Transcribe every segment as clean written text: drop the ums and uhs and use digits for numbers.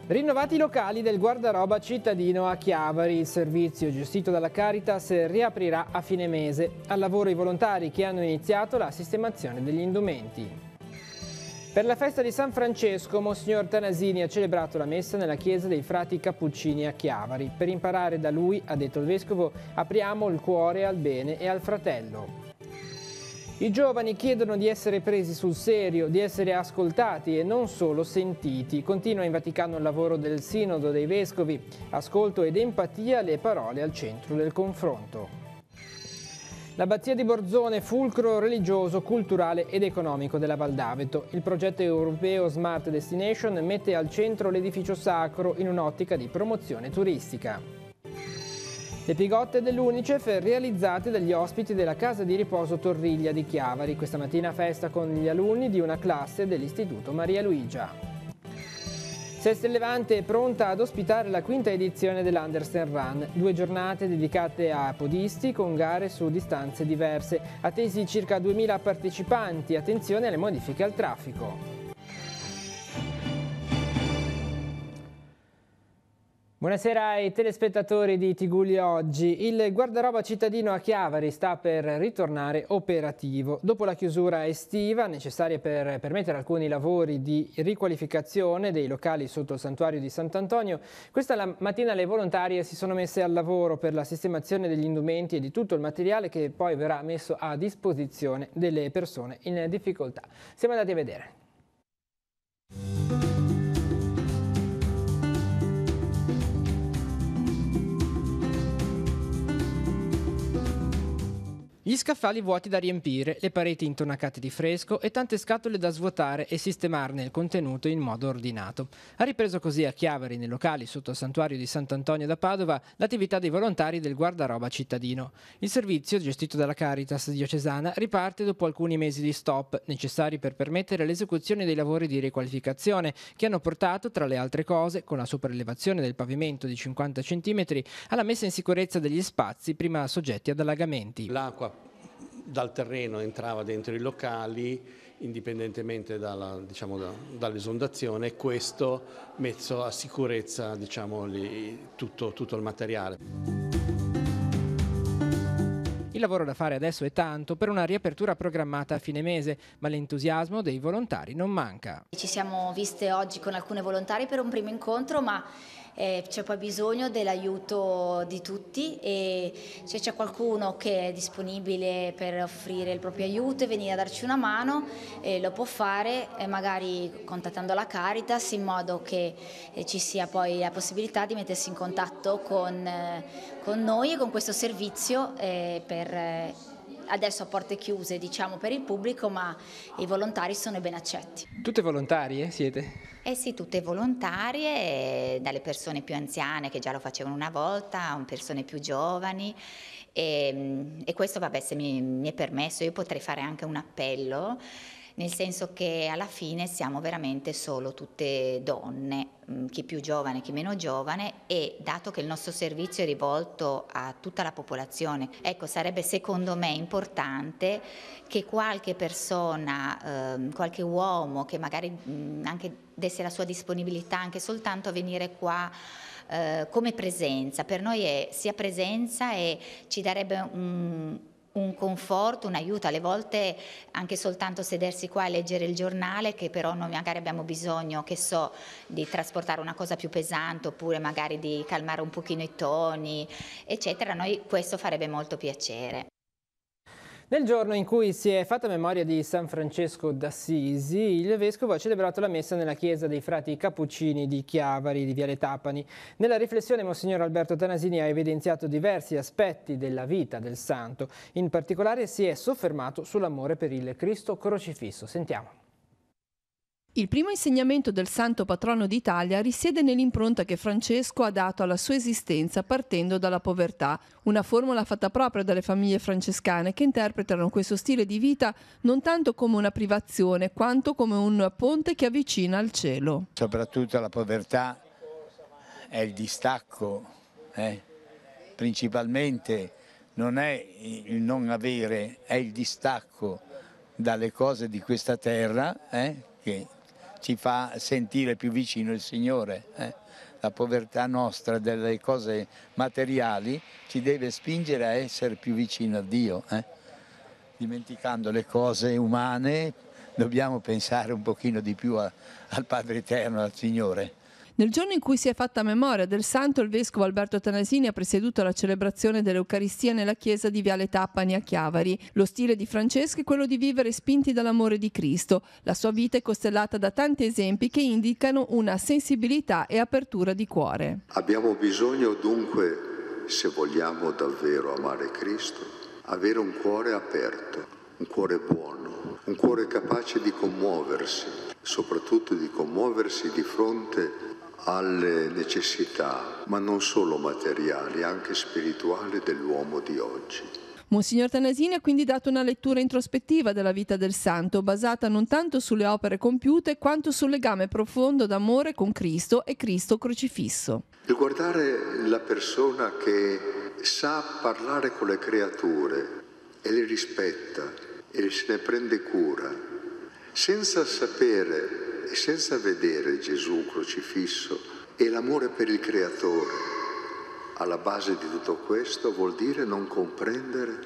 Rinnovati i locali del guardaroba cittadino a Chiavari. Il servizio gestito dalla Caritas riaprirà a fine mese. Al lavoro i volontari che hanno iniziato la sistemazione degli indumenti. Per la festa di San Francesco, Monsignor Tanasini ha celebrato la messa nella chiesa dei frati Cappuccini a Chiavari. Per imparare da lui, ha detto il vescovo, apriamo il cuore al bene e al fratello. I giovani chiedono di essere presi sul serio, di essere ascoltati e non solo sentiti. Continua in Vaticano il lavoro del Sinodo dei Vescovi. Ascolto ed empatia, le parole al centro del confronto. L'abbazia di Borzone, fulcro religioso, culturale ed economico della Val d'Aveto. Il progetto europeo Smart Destination mette al centro l'edificio sacro in un'ottica di promozione turistica. Le pigotte dell'Unicef realizzate dagli ospiti della casa di riposo Torriglia di Chiavari. Questa mattina festa con gli alunni di una classe dell'Istituto Maria Luigia. Seste Levante è pronta ad ospitare la quinta edizione dell'Andersen Run. 2 giornate dedicate a podisti con gare su distanze diverse. Attesi circa 2000 partecipanti. Attenzione alle modifiche al traffico. Buonasera ai telespettatori di Tigullio Oggi. Il guardaroba cittadino a Chiavari sta per ritornare operativo. Dopo la chiusura estiva, necessaria per permettere alcuni lavori di riqualificazione dei locali sotto il santuario di Sant'Antonio, questa mattina le volontarie si sono messe al lavoro per la sistemazione degli indumenti e di tutto il materiale che poi verrà messo a disposizione delle persone in difficoltà. Siamo andati a vedere. Gli scaffali vuoti da riempire, le pareti intonacate di fresco e tante scatole da svuotare e sistemarne il contenuto in modo ordinato. Ha ripreso così a Chiavari, nei locali sotto il santuario di Sant'Antonio da Padova, l'attività dei volontari del guardaroba cittadino. Il servizio, gestito dalla Caritas diocesana, riparte dopo alcuni mesi di stop, necessari per permettere l'esecuzione dei lavori di riqualificazione, che hanno portato, tra le altre cose, con la sopraelevazione del pavimento di 50 cm, alla messa in sicurezza degli spazi prima soggetti ad allagamenti. L'acqua dal terreno entrava dentro i locali indipendentemente dall'esondazione, e questo messo a sicurezza tutto il materiale. Il lavoro da fare adesso è tanto per una riapertura programmata a fine mese, ma l'entusiasmo dei volontari non manca. Ci siamo viste oggi con alcune volontarie per un primo incontro, ma c'è poi bisogno dell'aiuto di tutti, e se c'è qualcuno che è disponibile per offrire il proprio aiuto e venire a darci una mano, lo può fare, magari contattando la Caritas, in modo che ci sia poi la possibilità di mettersi in contatto con noi e con questo servizio adesso a porte chiuse, diciamo, per il pubblico, ma i volontari sono ben accetti. Tutte volontarie siete? Eh sì, tutte volontarie, dalle persone più anziane che già lo facevano una volta, a persone più giovani, e questo, vabbè, se mi è permesso, io potrei fare anche un appello, nel senso che alla fine siamo veramente solo tutte donne, chi più giovane, chi meno giovane, e dato che il nostro servizio è rivolto a tutta la popolazione, ecco, sarebbe secondo me importante che qualche persona, qualche uomo che magari anche desse la sua disponibilità anche soltanto a venire qua come presenza, per noi è sia presenza e ci darebbe un conforto, un aiuto, alle volte anche soltanto sedersi qua e leggere il giornale, che però noi magari abbiamo bisogno, che so, di trasportare una cosa più pesante, oppure magari di calmare un pochino i toni, eccetera. A noi questo farebbe molto piacere. Nel giorno in cui si è fatta memoria di San Francesco d'Assisi, il Vescovo ha celebrato la messa nella chiesa dei frati Cappuccini di Chiavari, di Viale Tapani. Nella riflessione Monsignor Alberto Tanasini ha evidenziato diversi aspetti della vita del santo. In particolare si è soffermato sull'amore per il Cristo crocifisso. Sentiamo. Il primo insegnamento del santo patrono d'Italia risiede nell'impronta che Francesco ha dato alla sua esistenza partendo dalla povertà, una formula fatta propria dalle famiglie francescane che interpretano questo stile di vita non tanto come una privazione quanto come un ponte che avvicina al cielo. Soprattutto la povertà è il distacco, principalmente non è il non avere, è il distacco dalle cose di questa terra, che ci fa sentire più vicino il Signore. La povertà nostra delle cose materiali ci deve spingere a essere più vicino a Dio. Dimenticando le cose umane dobbiamo pensare un pochino di più al Padre Eterno, al Signore. Nel giorno in cui si è fatta memoria del santo, il vescovo Alberto Tanasini ha presieduto la celebrazione dell'Eucaristia nella chiesa di Viale Tappani a Chiavari. Lo stile di Francesco è quello di vivere spinti dall'amore di Cristo. La sua vita è costellata da tanti esempi che indicano una sensibilità e apertura di cuore. Abbiamo bisogno dunque, se vogliamo davvero amare Cristo, avere un cuore aperto, un cuore buono, un cuore capace di commuoversi, soprattutto di commuoversi di fronte alle necessità, ma non solo materiali, anche spirituali dell'uomo di oggi. Monsignor Tanasini ha quindi dato una lettura introspettiva della vita del santo, basata non tanto sulle opere compiute, quanto sul legame profondo d'amore con Cristo e Cristo crocifisso. Il guardare la persona che sa parlare con le creature e le rispetta e se ne prende cura, senza sapere e senza vedere Gesù crocifisso e l'amore per il Creatore alla base di tutto questo, vuol dire non comprendere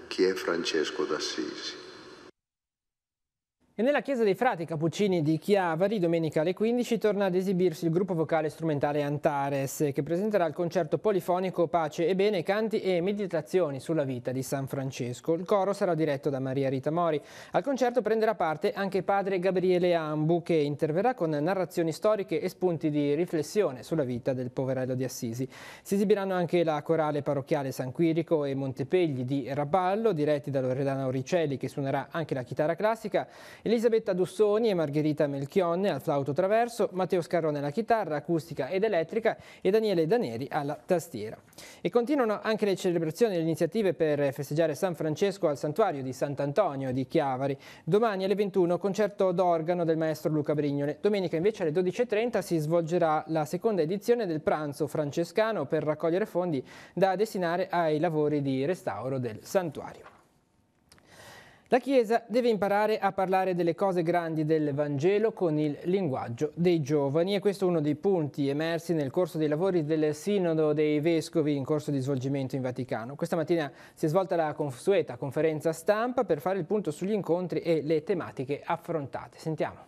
chi è Francesco d'Assisi. E nella chiesa dei frati Cappuccini di Chiavari, domenica alle 15, torna ad esibirsi il gruppo vocale strumentale Antares, che presenterà il concerto polifonico Pace e Bene, canti e meditazioni sulla vita di San Francesco. Il coro sarà diretto da Maria Rita Mori. Al concerto prenderà parte anche padre Gabriele Ambu, che interverrà con narrazioni storiche e spunti di riflessione sulla vita del poverello di Assisi. Si esibiranno anche la corale parrocchiale San Quirico e Montepegli di Rapallo, diretti da Loredana Oricelli, che suonerà anche la chitarra classica, Elisabetta Dussoni e Margherita Melchionne al flauto traverso, Matteo Scarrone alla chitarra acustica ed elettrica e Daniele Daneri alla tastiera. E continuano anche le celebrazioni e le iniziative per festeggiare San Francesco al santuario di Sant'Antonio di Chiavari. Domani alle 21 concerto d'organo del maestro Luca Brignole. Domenica invece alle 12:30 si svolgerà la seconda edizione del pranzo francescano per raccogliere fondi da destinare ai lavori di restauro del santuario. La Chiesa deve imparare a parlare delle cose grandi del Vangelo con il linguaggio dei giovani, e questo è uno dei punti emersi nel corso dei lavori del Sinodo dei Vescovi in corso di svolgimento in Vaticano. Questa mattina si è svolta la consueta conferenza stampa per fare il punto sugli incontri e le tematiche affrontate. Sentiamo.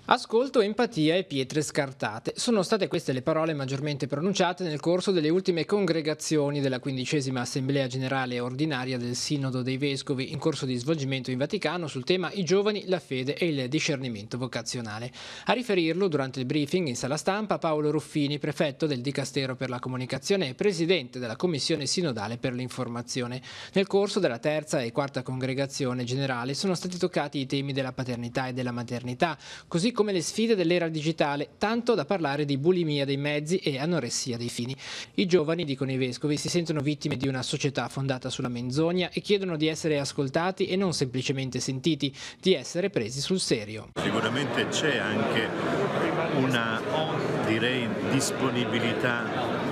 Ascolto, empatia e pietre scartate. Sono state queste le parole maggiormente pronunciate nel corso delle ultime congregazioni della 15ª Assemblea Generale Ordinaria del Sinodo dei Vescovi in corso di svolgimento in Vaticano sul tema I giovani, la fede e il discernimento vocazionale. A riferirlo durante il briefing in sala stampa Paolo Ruffini, prefetto del Dicastero per la Comunicazione e presidente della Commissione Sinodale per l'informazione. Nel corso della terza e quarta congregazione generale sono stati toccati i temi della paternità e della maternità, così come le sfide dell'era digitale, tanto da parlare di bulimia dei mezzi e anoressia dei fini. I giovani, dicono i vescovi, si sentono vittime di una società fondata sulla menzogna e chiedono di essere ascoltati e non semplicemente sentiti, di essere presi sul serio. Sicuramente c'è anche una, direi, disponibilità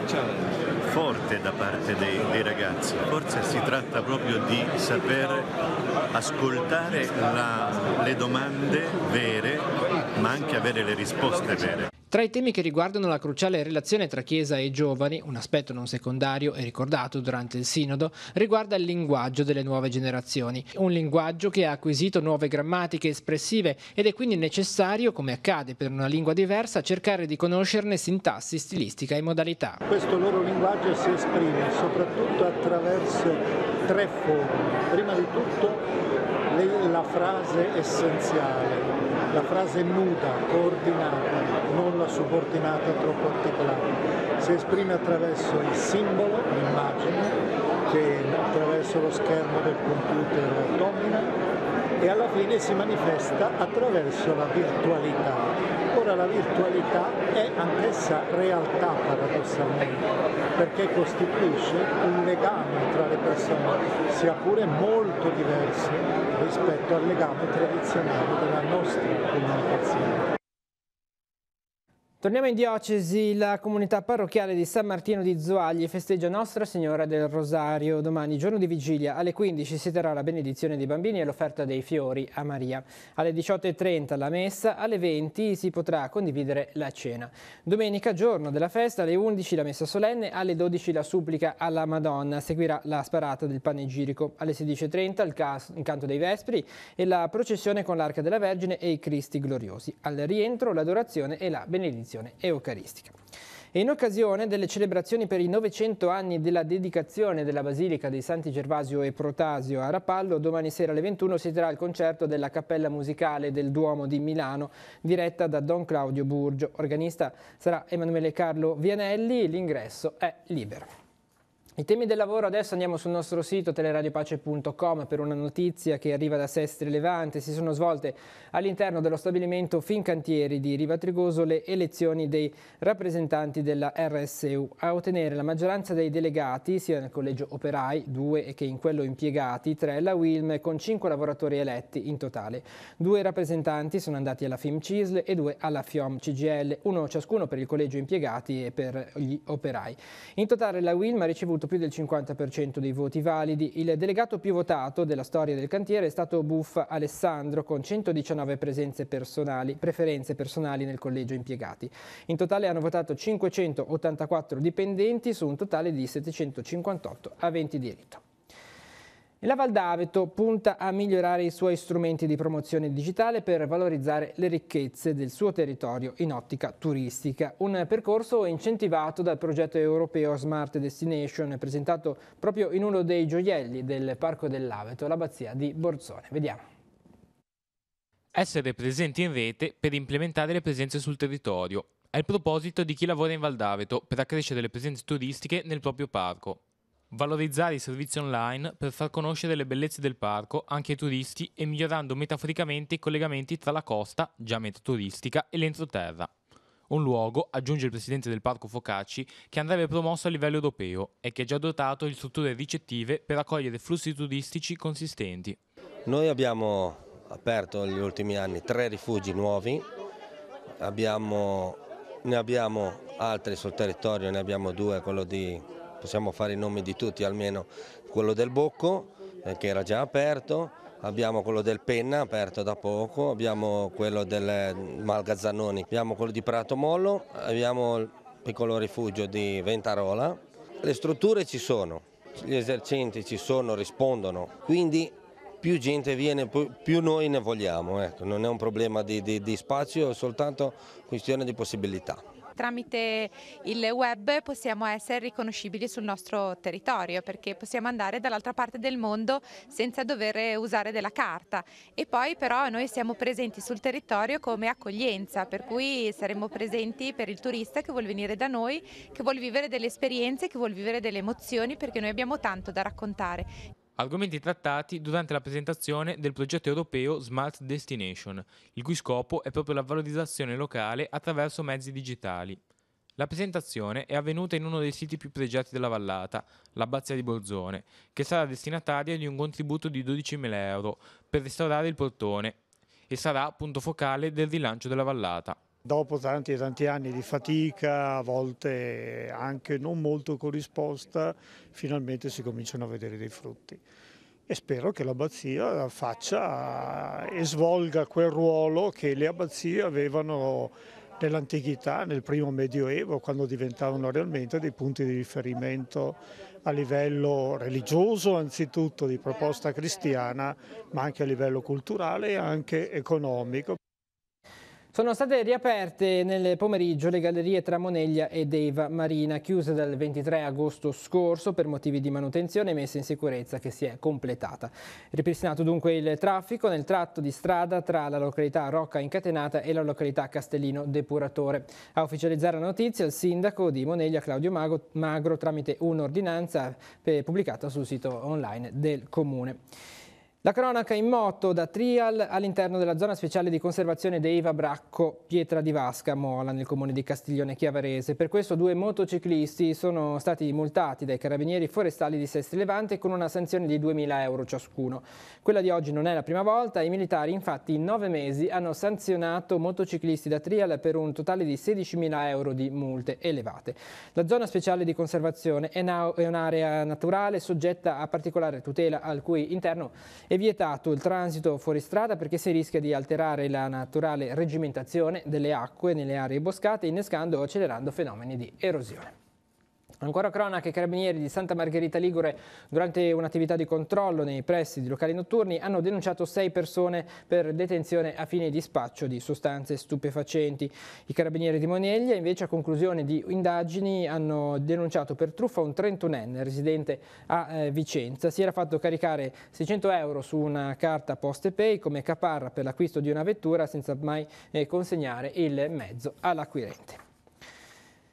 forte da parte dei ragazzi. Forse si tratta proprio di saper ascoltare le domande vere, ma anche avere le risposte vere. Tra i temi che riguardano la cruciale relazione tra Chiesa e giovani, un aspetto non secondario e ricordato durante il Sinodo, riguarda il linguaggio delle nuove generazioni. Un linguaggio che ha acquisito nuove grammatiche espressive ed è quindi necessario, come accade per una lingua diversa, cercare di conoscerne sintassi, stilistica e modalità. Questo loro linguaggio si esprime soprattutto attraverso tre forme. Prima di tutto la frase essenziale, la frase nuda, coordinata, non la subordinata troppo articolata. Si esprime attraverso il simbolo, l'immagine, che attraverso lo schermo del computer domina, e alla fine si manifesta attraverso la virtualità. Ora la virtualità è anch'essa realtà paradossalmente, perché costituisce un legame tra le persone, sia pure molto diverso rispetto al legame tradizionale della nostra comunicazione. Torniamo in diocesi. La comunità parrocchiale di San Martino di Zoagli festeggia Nostra Signora del Rosario. Domani, giorno di vigilia, alle 15 si terrà la benedizione dei bambini e l'offerta dei fiori a Maria. Alle 18:30 la messa, alle 20 si potrà condividere la cena. Domenica, giorno della festa, alle 11 la messa solenne, alle 12 la supplica alla Madonna. Seguirà la sparata del panegirico. Alle 16:30 il canto dei Vespri e la processione con l'Arca della Vergine e i Cristi gloriosi. Al rientro l'adorazione e la benedizione eucaristica. E in occasione delle celebrazioni per i 900 anni della dedicazione della Basilica dei Santi Gervasio e Protasio a Rapallo, domani sera alle 21 si terrà il concerto della Cappella Musicale del Duomo di Milano, diretta da Don Claudio Burgio. Organista sarà Emanuele Carlo Vianelli, l'ingresso è libero. I temi del lavoro adesso andiamo sul nostro sito teleradiopace.com per una notizia che arriva da Sestri Levante. Si sono svolte all'interno dello stabilimento Fincantieri di Riva Trigoso le elezioni dei rappresentanti della RSU. A ottenere la maggioranza dei delegati, sia nel collegio operai, 2, che in quello impiegati, 3, la Wilm, con 5 lavoratori eletti in totale. 2 rappresentanti sono andati alla FIM-CISL e 2 alla FIOM-CGL, 1 ciascuno per il collegio impiegati e per gli operai. In totale la Wilm ha ricevuto più del 50% dei voti validi. Il delegato più votato della storia del cantiere è stato Buffa Alessandro, con 119 preferenze personali nel collegio impiegati. In totale hanno votato 584 dipendenti su un totale di 758 aventi diritto. La Val d'Aveto punta a migliorare i suoi strumenti di promozione digitale per valorizzare le ricchezze del suo territorio in ottica turistica. Un percorso incentivato dal progetto europeo Smart Destination, presentato proprio in uno dei gioielli del Parco dell'Aveto, l'abbazia di Borzone. Vediamo. Essere presenti in rete per implementare le presenze sul territorio. È il proposito di chi lavora in Val d'Aveto per accrescere le presenze turistiche nel proprio parco. Valorizzare i servizi online per far conoscere le bellezze del parco anche ai turisti e migliorando metaforicamente i collegamenti tra la costa, già meta turistica, e l'entroterra. Un luogo, aggiunge il presidente del parco Focacci, che andrebbe promosso a livello europeo e che è già dotato di strutture ricettive per accogliere flussi turistici consistenti. Noi abbiamo aperto negli ultimi anni 3 rifugi nuovi, ne abbiamo altri sul territorio, ne abbiamo 2, quello di... possiamo fare i nomi di tutti, almeno quello del Bocco che era già aperto, abbiamo quello del Penna aperto da poco, abbiamo quello del Malgazzanoni, abbiamo quello di Prato Mollo, abbiamo il piccolo rifugio di Ventarola. Le strutture ci sono, gli esercenti ci sono, rispondono, quindi più gente viene, più noi ne vogliamo, ecco. Non è un problema di spazio, è soltanto questione di possibilità. Tramite il web possiamo essere riconoscibili sul nostro territorio, perché possiamo andare dall'altra parte del mondo senza dover usare della carta, e poi però noi siamo presenti sul territorio come accoglienza, per cui saremo presenti per il turista che vuol venire da noi, che vuol vivere delle esperienze, che vuol vivere delle emozioni, perché noi abbiamo tanto da raccontare. Argomenti trattati durante la presentazione del progetto europeo Smart Destination, il cui scopo è proprio la valorizzazione locale attraverso mezzi digitali. La presentazione è avvenuta in uno dei siti più pregiati della vallata, l'abbazia di Borzone, che sarà destinataria di un contributo di 12.000 euro per restaurare il portone e sarà punto focale del rilancio della vallata. Dopo tanti e tanti anni di fatica, a volte anche non molto corrisposta, finalmente si cominciano a vedere dei frutti. E spero che l'abbazia faccia e svolga quel ruolo che le abbazie avevano nell'antichità, nel primo medioevo, quando diventavano realmente dei punti di riferimento a livello religioso, anzitutto di proposta cristiana, ma anche a livello culturale e anche economico. Sono state riaperte nel pomeriggio le gallerie tra Moneglia e Deiva Marina, chiuse dal 23 agosto scorso per motivi di manutenzione e messa in sicurezza che si è completata. Ripristinato dunque il traffico nel tratto di strada tra la località Rocca Incatenata e la località Castellino Depuratore. A ufficializzare la notizia il sindaco di Moneglia Claudio Magro tramite un'ordinanza pubblicata sul sito online del comune. La cronaca in moto da Trial all'interno della zona speciale di conservazione Deiva Bracco, Pietra di Vasca, Mola, nel comune di Castiglione Chiavarese. Per questo 2 motociclisti sono stati multati dai carabinieri forestali di Sestri Levante con una sanzione di 2.000 euro ciascuno. Quella di oggi non è la prima volta, i militari infatti in 9 mesi hanno sanzionato motociclisti da Trial per un totale di 16.000 euro di multe elevate. La zona speciale di conservazione è un'area naturale soggetta a particolare tutela, al cui interno è vietato il transito fuori strada perché si rischia di alterare la naturale regimentazione delle acque nelle aree boscate, innescando o accelerando fenomeni di erosione. Ancora cronache, i carabinieri di Santa Margherita Ligure durante un'attività di controllo nei pressi di locali notturni hanno denunciato 6 persone per detenzione a fine di spaccio di sostanze stupefacenti. I carabinieri di Moneglia invece a conclusione di indagini hanno denunciato per truffa un 31enne residente a Vicenza. Si era fatto caricare 600 euro su una carta PostePay come caparra per l'acquisto di una vettura senza mai consegnare il mezzo all'acquirente.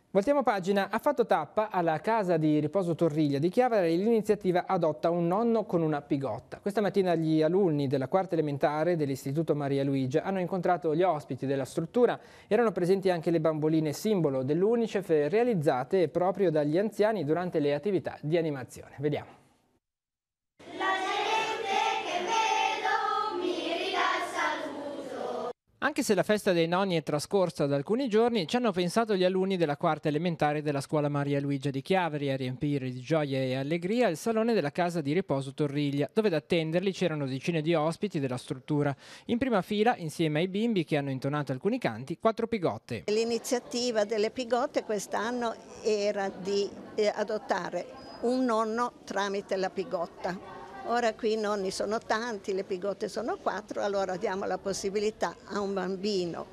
Voltiamo pagina. Ha fatto tappa alla casa di riposo Torriglia di Chiavari l'iniziativa Adotta un nonno con una pigotta. Questa mattina gli alunni della quarta elementare dell'Istituto Maria Luigia hanno incontrato gli ospiti della struttura. Erano presenti anche le bamboline simbolo dell'Unicef realizzate proprio dagli anziani durante le attività di animazione. Vediamo. Anche se la festa dei nonni è trascorsa da alcuni giorni, ci hanno pensato gli alunni della quarta elementare della scuola Maria Luigia di Chiavari a riempire di gioia e allegria il salone della casa di riposo Torriglia, dove ad attenderli c'erano decine di ospiti della struttura. In prima fila, insieme ai bimbi che hanno intonato alcuni canti, 4 pigotte. L'iniziativa delle pigotte quest'anno era di adottare un nonno tramite la pigotta. Ora qui i nonni sono tanti, le pigotte sono 4, allora diamo la possibilità a un bambino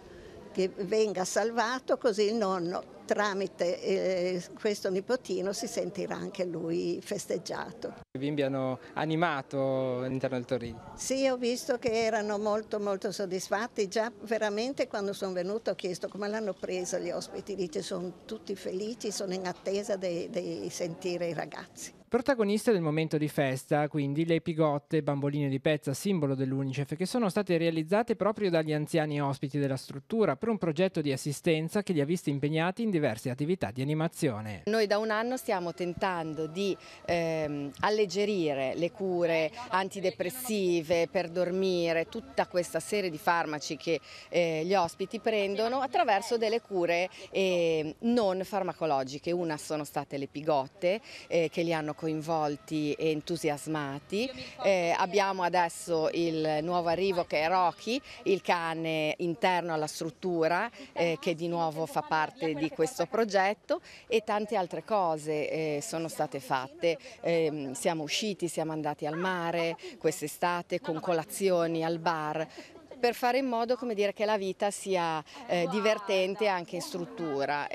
che venga salvato, così il nonno tramite questo nipotino si sentirà anche lui festeggiato. I bimbi hanno animato all'interno del Torriglia. Sì, ho visto che erano molto soddisfatti, già veramente quando sono venuta ho chiesto come l'hanno presa gli ospiti, dice sono tutti felici, sono in attesa di sentire i ragazzi. Protagoniste del momento di festa, quindi, le pigotte, bamboline di pezza, simbolo dell'Unicef, che sono state realizzate proprio dagli anziani ospiti della struttura per un progetto di assistenza che li ha visti impegnati in diverse attività di animazione. Noi da un anno stiamo tentando di alleggerire le cure antidepressive per dormire, tutta questa serie di farmaci che gli ospiti prendono attraverso delle cure non farmacologiche. Una sono state le pigotte che li hanno coinvolti e entusiasmati. Abbiamo adesso il nuovo arrivo che è Rocky, il cane interno alla struttura che di nuovo fa parte di questo progetto, e tante altre cose sono state fatte. Siamo usciti, siamo andati al mare quest'estate con colazioni al bar, per fare in modo, come dire, che la vita sia divertente anche in struttura.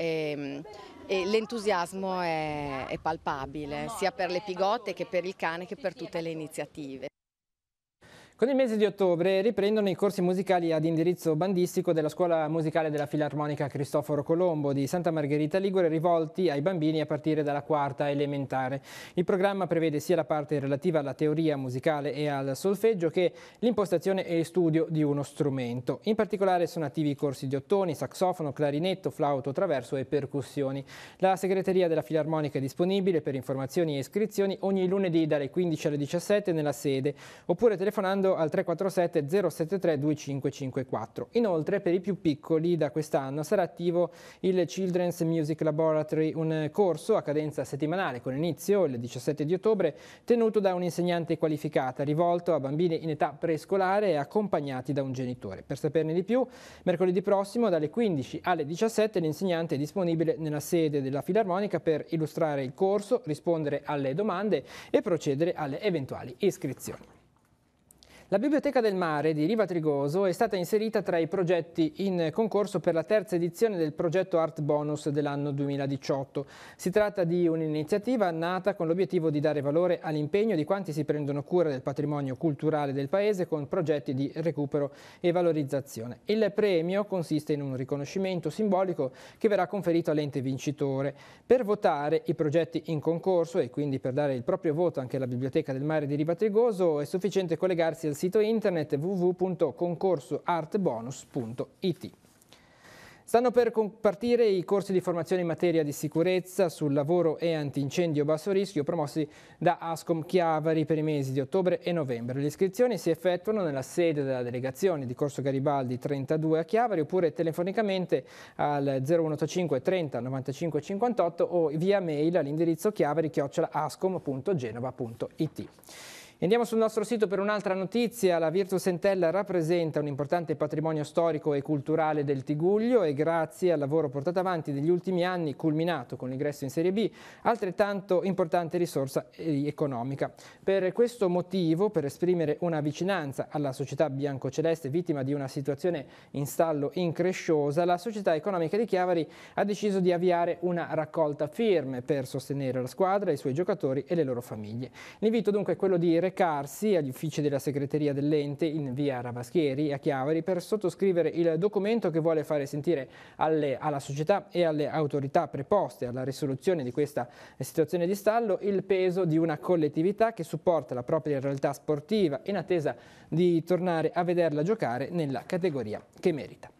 E l'entusiasmo è palpabile, sia per le pigotte che per il cane che per tutte le iniziative. Con il mese di ottobre riprendono i corsi musicali ad indirizzo bandistico della Scuola Musicale della Filarmonica Cristoforo Colombo di Santa Margherita Ligure, rivolti ai bambini a partire dalla quarta elementare. Il programma prevede sia la parte relativa alla teoria musicale e al solfeggio che l'impostazione e studio di uno strumento. In particolare sono attivi i corsi di ottoni, saxofono, clarinetto, flauto, traverso e percussioni. La segreteria della Filarmonica è disponibile per informazioni e iscrizioni ogni lunedì dalle 15 alle 17 nella sede, oppure telefonando al 347 073 2554. Inoltre, per i più piccoli, da quest'anno sarà attivo il Children's Music Laboratory, un corso a cadenza settimanale con inizio il 17 di ottobre, tenuto da un'insegnante qualificata, rivolto a bambini in età prescolare e accompagnati da un genitore. Per saperne di più, mercoledì prossimo dalle 15 alle 17 l'insegnante è disponibile nella sede della Filarmonica per illustrare il corso, rispondere alle domande e procedere alle eventuali iscrizioni. La Biblioteca del Mare di Riva Trigoso è stata inserita tra i progetti in concorso per la terza edizione del progetto Art Bonus dell'anno 2018. Si tratta di un'iniziativa nata con l'obiettivo di dare valore all'impegno di quanti si prendono cura del patrimonio culturale del Paese con progetti di recupero e valorizzazione. Il premio consiste in un riconoscimento simbolico che verrà conferito all'ente vincitore. Per votare i progetti in concorso e quindi per dare il proprio voto anche alla Biblioteca del Mare di Riva Trigoso è sufficiente collegarsi al sito internet www.concorsoartbonus.it. Stanno per partire i corsi di formazione in materia di sicurezza sul lavoro e antincendio basso rischio promossi da Ascom Chiavari per i mesi di ottobre e novembre. Le iscrizioni si effettuano nella sede della delegazione di Corso Garibaldi 32 a Chiavari oppure telefonicamente al 0185 30 95 58 o via mail all'indirizzo chiavari@ascom.genova.it. Andiamo sul nostro sito per un'altra notizia. La Virtus Entella rappresenta un importante patrimonio storico e culturale del Tigullio e grazie al lavoro portato avanti negli ultimi anni, culminato con l'ingresso in Serie B, altrettanto importante risorsa economica. Per questo motivo, per esprimere una vicinanza alla società biancoceleste vittima di una situazione in stallo incresciosa, la Società Economica di Chiavari ha deciso di avviare una raccolta firme per sostenere la squadra, i suoi giocatori e le loro famiglie. L'invito dunque è quello di recarsi agli uffici della segreteria dell'ente in via Ravaschieri a Chiavari per sottoscrivere il documento che vuole fare sentire alla società e alle autorità preposte alla risoluzione di questa situazione di stallo il peso di una collettività che supporta la propria realtà sportiva in attesa di tornare a vederla giocare nella categoria che merita.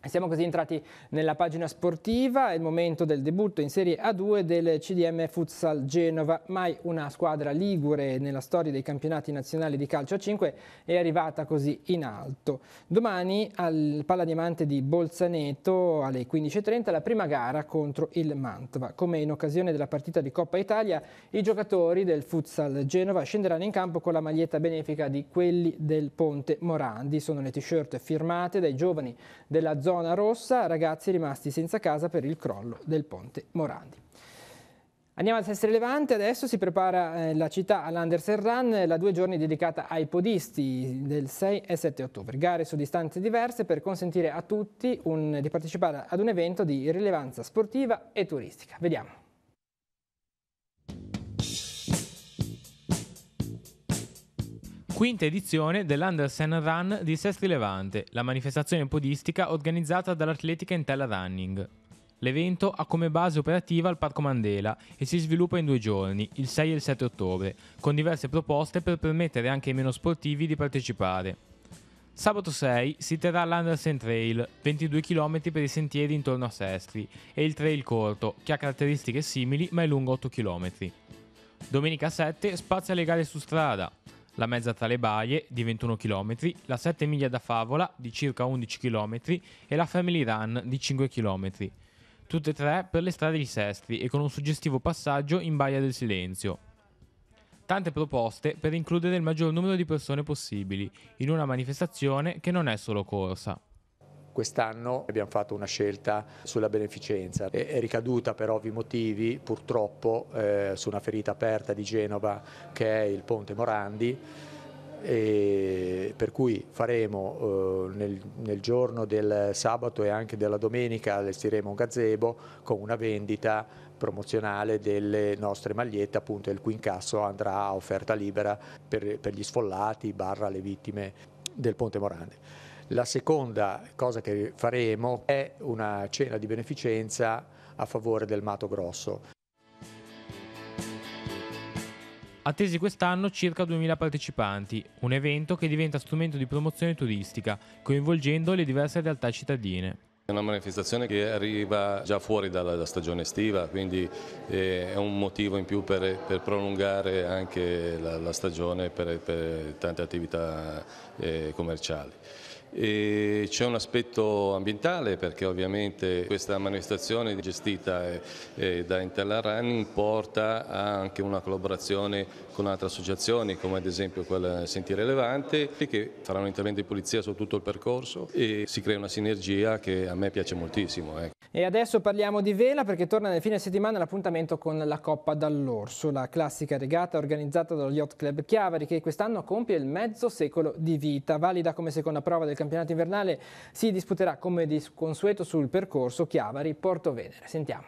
Siamo così entrati nella pagina sportiva, è il momento del debutto in Serie A2 del CDM Futsal Genova. Mai una squadra ligure nella storia dei campionati nazionali di calcio a 5 è arrivata così in alto. Domani al Palladiamante di Bolzaneto alle 15:30 la prima gara contro il Mantova. Come in occasione della partita di Coppa Italia, i giocatori del Futsal Genova scenderanno in campo con la maglietta benefica di Quelli del Ponte Morandi. Sono le t-shirt firmate dai giovani della zona rossa, ragazzi rimasti senza casa per il crollo del Ponte Morandi. Andiamo al Sestri Levante, adesso si prepara la città all'Andersen Run, la 2 giorni dedicata ai podisti del 6 e 7 ottobre. Gare su distanze diverse per consentire a tutti di partecipare ad un evento di rilevanza sportiva e turistica. Vediamo. Quinta edizione dell'Andersen Run di Sestri Levante, la manifestazione podistica organizzata dall'Atletica Entella Running. L'evento ha come base operativa il Parco Mandela e si sviluppa in 2 giorni, il 6 e il 7 ottobre, con diverse proposte per permettere anche ai meno sportivi di partecipare. Sabato 6 si terrà l'Andersen Trail, 22 km per i sentieri intorno a Sestri, e il Trail corto, che ha caratteristiche simili ma è lungo 8 km. Domenica 7 spazio alle gare su strada. La mezza tra le baie di 21 km, la 7 miglia da Favola di circa 11 km e la Family Run di 5 km. Tutte e 3 per le strade di Sestri e con un suggestivo passaggio in Baia del Silenzio. Tante proposte per includere il maggior numero di persone possibili in una manifestazione che non è solo corsa. Quest'anno abbiamo fatto una scelta sulla beneficenza, è ricaduta per ovvi motivi purtroppo su una ferita aperta di Genova che è il Ponte Morandi, e per cui faremo nel giorno del sabato e anche della domenica allestiremo un gazebo con una vendita promozionale delle nostre magliette, appunto il cui incasso andrà a offerta libera per gli sfollati / le vittime del Ponte Morandi. La seconda cosa che faremo è una cena di beneficenza a favore del Mato Grosso. Attesi quest'anno circa 2000 partecipanti, un evento che diventa strumento di promozione turistica, coinvolgendo le diverse realtà cittadine. È una manifestazione che arriva già fuori dalla stagione estiva, quindi è un motivo in più per prolungare anche la stagione per tante attività commerciali. E c'è un aspetto ambientale perché ovviamente questa manifestazione gestita da Intella Running porta anche una collaborazione con altre associazioni come ad esempio quella Sentiere Levante che faranno interventi di polizia su tutto il percorso e si crea una sinergia che a me piace moltissimo. E adesso parliamo di vela perché torna nel fine settimana l'appuntamento con la Coppa dall'Orso, la classica regata organizzata dallo Yacht Club Chiavari che quest'anno compie il mezzo secolo di vita. Valida come seconda prova del campionato invernale, si disputerà come di consueto sul percorso Chiavari-Porto Venere. Sentiamo.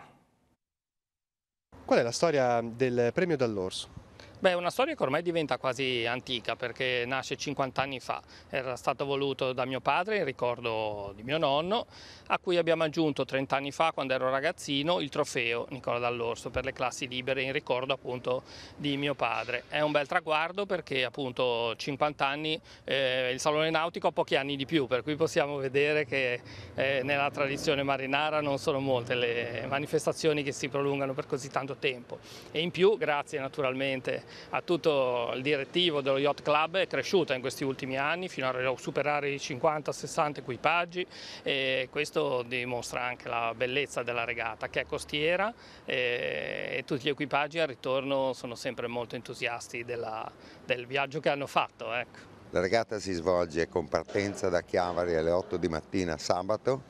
Qual è la storia del premio dall'Orso? Beh, è una storia che ormai diventa quasi antica perché nasce 50 anni fa, era stato voluto da mio padre in ricordo di mio nonno, a cui abbiamo aggiunto 30 anni fa quando ero ragazzino il trofeo Nicola Dall'Orso per le classi libere in ricordo appunto di mio padre. È un bel traguardo perché appunto 50 anni, il Salone Nautico ha pochi anni di più, per cui possiamo vedere che nella tradizione marinara non sono molte le manifestazioni che si prolungano per così tanto tempo e in più grazie naturalmente a tutto il direttivo dello Yacht Club è cresciuta in questi ultimi anni fino a superare i 50-60 equipaggi e questo dimostra anche la bellezza della regata che è costiera e tutti gli equipaggi al ritorno sono sempre molto entusiasti del viaggio che hanno fatto. Ecco. La regata si svolge con partenza da Chiavari alle 8 di mattina sabato,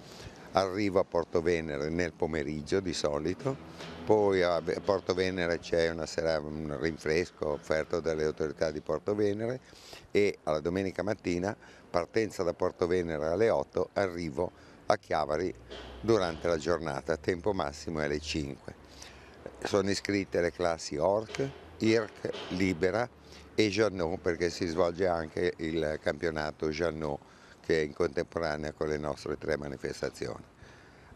arrivo a Porto Venere nel pomeriggio di solito. Poi a Porto Venere c'è un rinfresco offerto dalle autorità di Porto Venere e alla domenica mattina partenza da Porto Venere alle 8, arrivo a Chiavari durante la giornata, tempo massimo è alle 5. Sono iscritte le classi ORC, IRC, Libera e Jeannot perché si svolge anche il campionato Jeannot che è in contemporanea con le nostre 3 manifestazioni.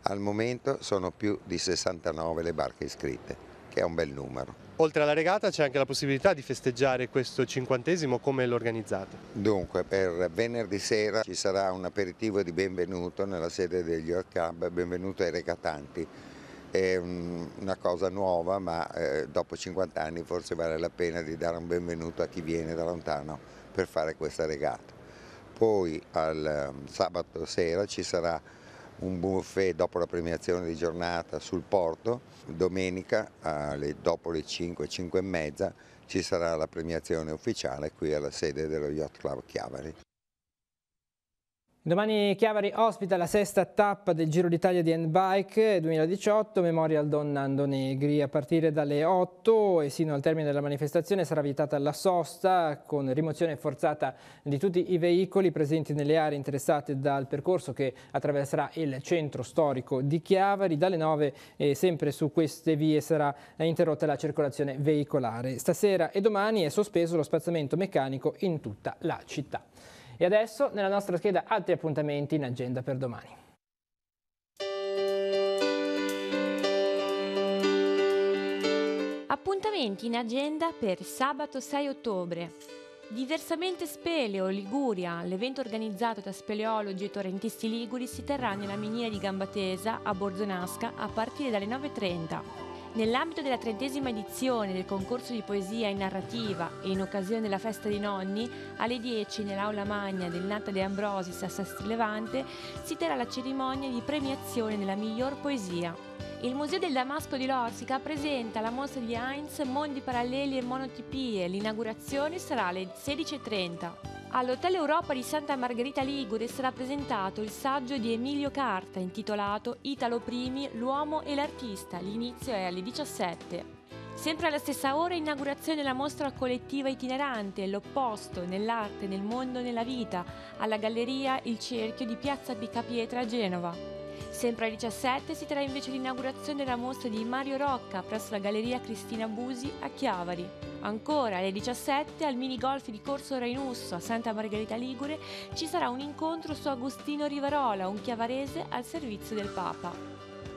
Al momento sono più di 69 le barche iscritte, che è un bel numero. Oltre alla regata c'è anche la possibilità di festeggiare questo 50°, come lo organizzate? Dunque, per venerdì sera ci sarà un aperitivo di benvenuto nella sede degli Yacht Club, benvenuto ai regatanti. È una cosa nuova, ma dopo 50 anni forse vale la pena di dare un benvenuto a chi viene da lontano per fare questa regata. Poi al sabato sera ci sarà un buffet dopo la premiazione di giornata sul porto, domenica dopo le 5, 5 e mezza ci sarà la premiazione ufficiale qui alla sede dello Yacht Club Chiavari. Domani Chiavari ospita la 6ª tappa del Giro d'Italia di Handbike 2018, Memorial Don Nando Negri. A partire dalle 8 e sino al termine della manifestazione sarà vietata la sosta con rimozione forzata di tutti i veicoli presenti nelle aree interessate dal percorso che attraverserà il centro storico di Chiavari. Dalle 9 sempre su queste vie sarà interrotta la circolazione veicolare. Stasera e domani è sospeso lo spazzamento meccanico in tutta la città. E adesso nella nostra scheda altri appuntamenti in agenda per domani. Appuntamenti in agenda per sabato 6 ottobre. Diversamente Speleo, Liguria, l'evento organizzato da speleologi e torrentisti liguri si terrà nella miniera di Gambatesa a Borzonasca a partire dalle 9:30. Nell'ambito della 30ª edizione del concorso di poesia in narrativa e in occasione della festa dei nonni, alle 10 nell'aula magna del Nata De Ambrosis a Sestri Levante si terrà la cerimonia di premiazione della miglior poesia. Il Museo del Damasco di Lorsica presenta la mostra di Heinz Mondi paralleli e monotipie. L'inaugurazione sarà alle 16:30. All'Hotel Europa di Santa Margherita Ligure sarà presentato il saggio di Emilio Carta intitolato Italo Primi, l'uomo e l'artista. L'inizio è alle 17. Sempre alla stessa ora inaugurazione della mostra collettiva itinerante L'opposto nell'arte, nel mondo, nella vita alla Galleria Il Cerchio di Piazza Picapietra a Genova. Sempre alle 17 si terrà invece l'inaugurazione della mostra di Mario Rocca presso la Galleria Cristina Busi a Chiavari. Ancora alle 17 al minigolf di Corso Rainusso a Santa Margherita Ligure ci sarà un incontro su Agostino Rivarola, un chiavarese al servizio del Papa.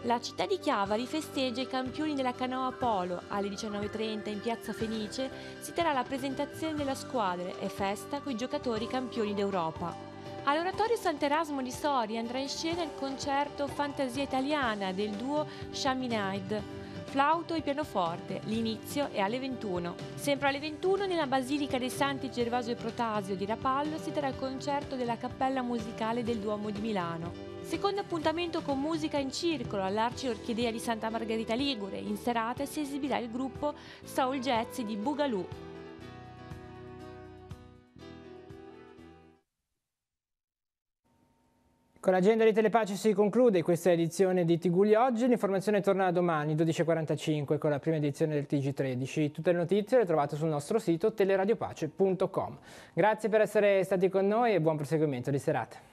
La città di Chiavari festeggia i campioni della canoa polo. Alle 19:30 in Piazza Fenice si terrà la presentazione della squadra e festa coi giocatori campioni d'Europa. All'Oratorio Sant'Erasmo di Soria andrà in scena il concerto Fantasia Italiana del duo Chaminade, flauto e pianoforte. L'inizio è alle 21. Sempre alle 21 nella Basilica dei Santi Gervasio e Protasio di Rapallo si terrà il concerto della Cappella Musicale del Duomo di Milano. Secondo appuntamento con musica in circolo all'Arci Orchidea di Santa Margherita Ligure. In serata si esibirà il gruppo Soul Jazz di Boogaloo. Con l'agenda di Telepace si conclude questa edizione di Tigulli Oggi. L'informazione torna domani 12:45 con la prima edizione del TG13. Tutte le notizie le trovate sul nostro sito teleradiopACE.com. Grazie per essere stati con noi e buon proseguimento di serata.